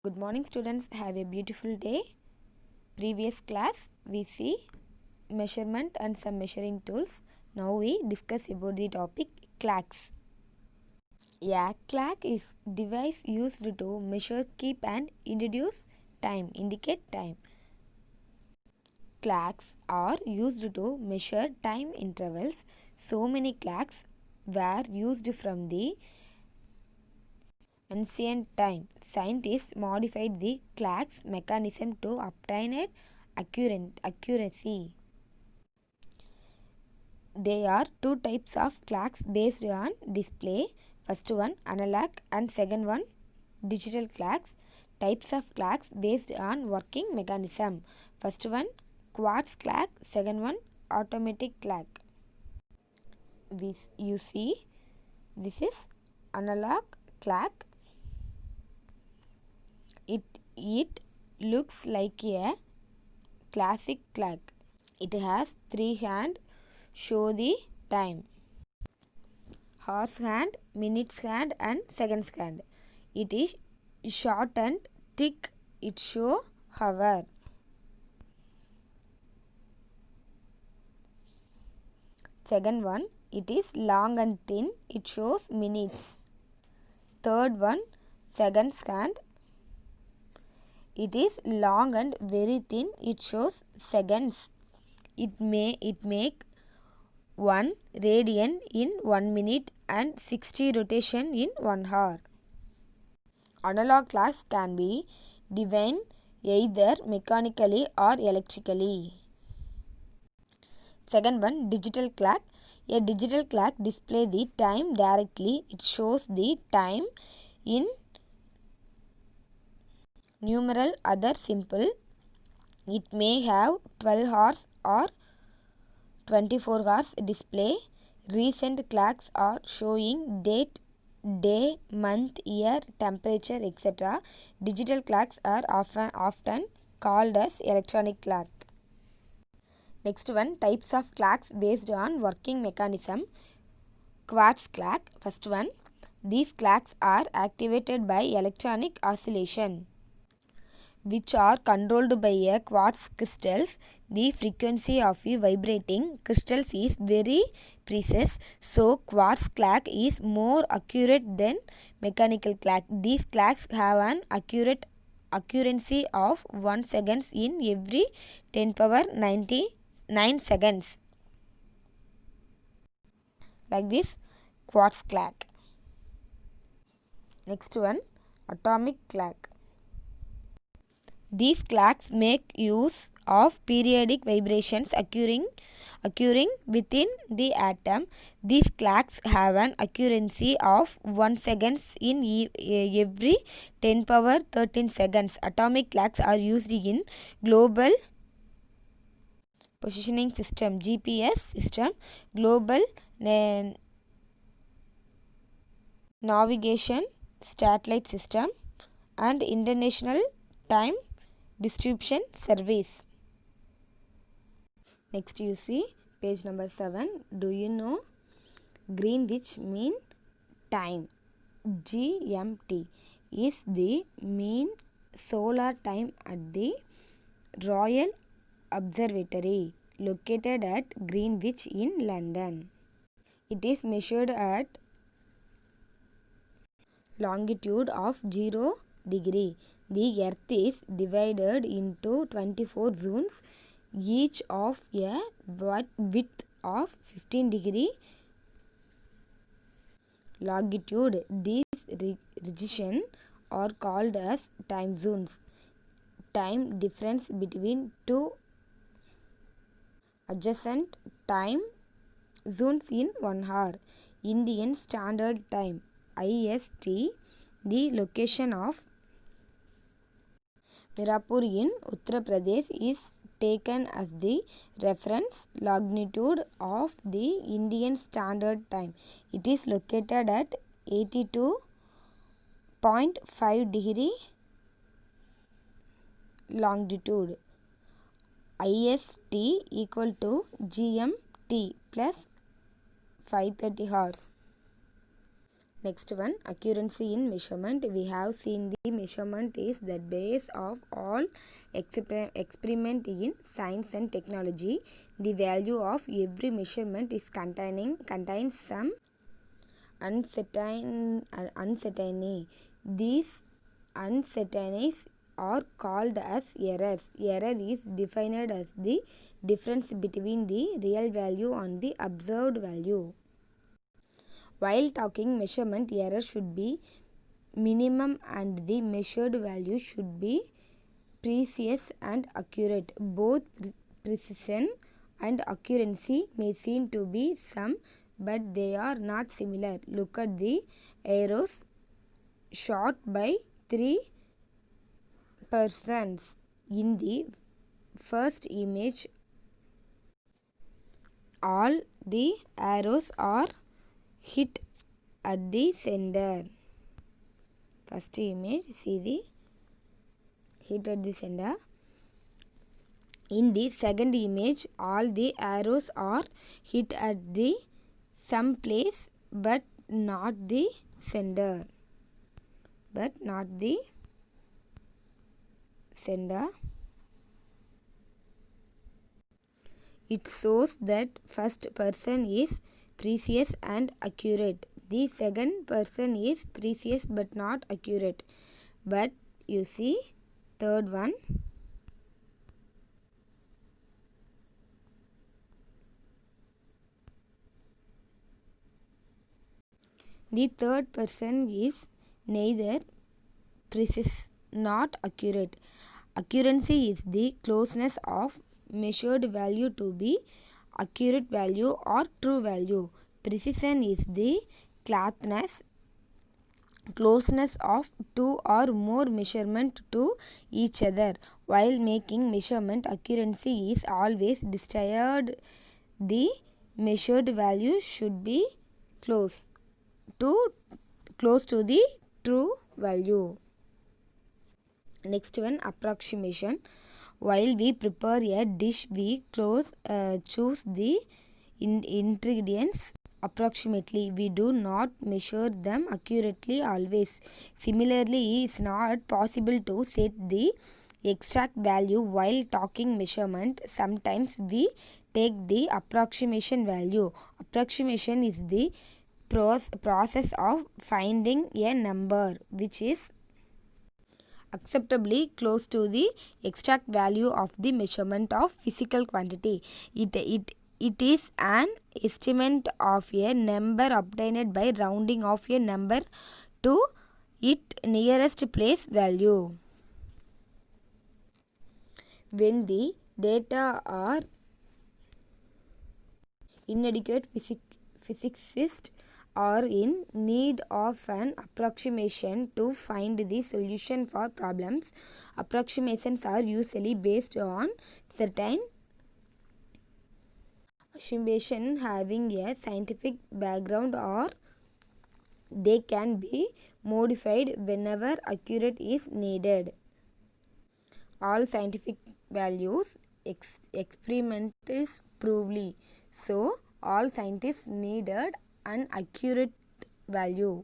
Good morning students, have a beautiful day. Previous class we see measurement and some measuring tools. Now we discuss about the topic clocks. A clock is device used to measure, keep and indicate time. Clocks are used to measure time intervals. So many clocks were used from the ancient time. Scientists modified the clock's mechanism to obtain accuracy. There are two types of clocks based on display. First one analog and second one digital clocks. Types of clocks based on working mechanism. First one quartz clock, second one automatic clock. You see, this is analog clock. It looks like a classic clock. It has 3 hands, show the time. Hours hand, minutes hand and seconds hand. It is short and thick, it show hour. Second one, it is long and thin, it shows minutes. Third one, seconds hand. It is long and very thin, it shows seconds. It make 1 radian in 1 minute and 60 rotation in 1 hour. Analog clocks can be driven either mechanically or electrically. Second one, digital clock. A digital clock displays the time directly. It shows the time in numeral other simple. It may have 12 hours or 24 hours display. Recent clocks are showing date, day, month, year, temperature, etc. Digital clocks are often called as electronic clock. Next one, types of clocks based on working mechanism. Quartz clock. First one, these clocks are activated by electronic oscillation, which are controlled by a quartz crystals. The frequency of a vibrating crystals is very precise, so quartz clock is more accurate than mechanical clock. These clocks have an accuracy of 1 second in every 10 power 99 seconds. Like this quartz clock. Next one, atomic clock. These clocks make use of periodic vibrations occurring within the atom. These clocks have an accuracy of 1 second in every 10 power 13 seconds. Atomic clocks are used in global positioning system, GPS system, global navigation satellite system and international time distribution service. Next you see page number 7. Do you know Greenwich Mean Time, GMT, is the mean solar time at the Royal Observatory located at Greenwich in London. It is measured at longitude of 0 degree. The earth is divided into 24 zones, each of a width of 15 degree longitude. These regions are called as time zones. Time difference between two adjacent time zones in 1 hour. Indian Standard Time, IST. The location of Mirapur in Uttar Pradesh is taken as the reference longitude of the Indian Standard Time. It is located at 82.5 degree longitude. IST equal to GMT plus 530 hours. Next one, accuracy in measurement. We have seen the measurement is the base of all experiment in science and technology. The value of every measurement is contains some uncertainty. These uncertainties are called as errors. Error is defined as the difference between the real value and the observed value. While talking measurement, error should be minimum and the measured value should be precise and accurate. Both precision and accuracy may seem to be some, but they are not similar. Look at the arrows shot by 3 persons in the first image. All the arrows are hit at the center. First image, see the hit at the center. In the second image, all the arrows are hit at the some place but not the center. It shows that first person is precise and accurate. The second person is precise but not accurate. But you see third one. The third person is neither precise nor accurate. Accuracy is the closeness of measured value to be accurate value or true value. Precision is the closeness of two or more measurement to each other. While making measurement, accuracy is always desired. The measured value should be close to the true value. Next one, approximation. While we prepare a dish, we choose the ingredients approximately. We do not measure them accurately always. Similarly, it is not possible to set the exact value while talking measurement. Sometimes we take the approximation value. Approximation is the process of finding a number which is acceptably close to the exact value of the measurement of physical quantity. It is an estimate of a number obtained by rounding off a number to its nearest place value. When the data are inadequate, physicists are in need of an approximation to find the solution for problems. Approximations are usually based on certain assumption having a scientific background, or they can be modified whenever accurate is needed. All scientific values experiment is provably, so all scientists needed an accurate value.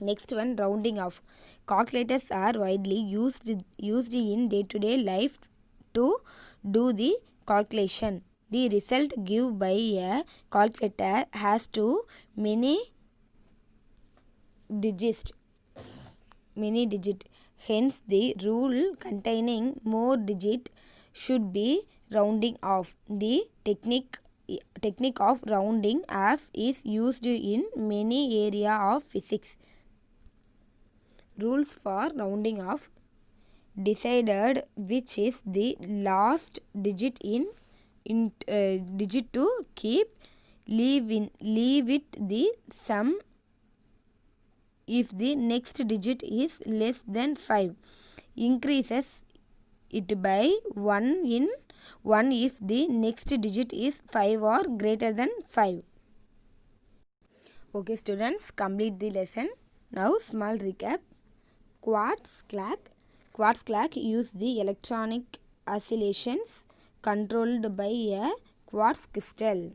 Next one, rounding off. Calculators are widely used in day-to-day life to do the calculation. The result given by a calculator has too many digits. Hence, the rule containing more digits should be rounding off. The technique of rounding off is used in many areas of physics. Rules for rounding off: decided which is the last digit digit to keep, leave it the sum if the next digit is less than 5, increases it by 1 if the next digit is 5 or greater than 5. Okay students, complete the lesson. Now small recap. Quartz clock use the electronic oscillations controlled by a quartz crystal.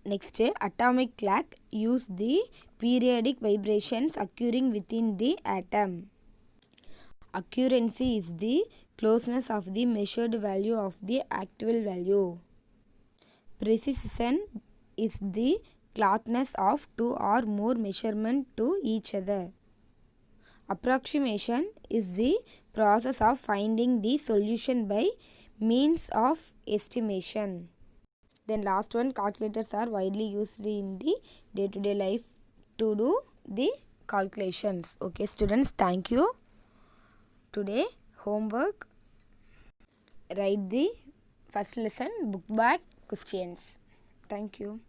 Next, atomic clock use the periodic vibrations occurring within the atom. Accuracy is the closeness of the measured value of the actual value. Precision is the closeness of two or more measurements to each other. Approximation is the process of finding the solution by means of estimation. Then last one, calculators are widely used in the day-to-day life to do the calculations. Okay students, thank you. Today homework, write the first lesson book back questions. Thank you.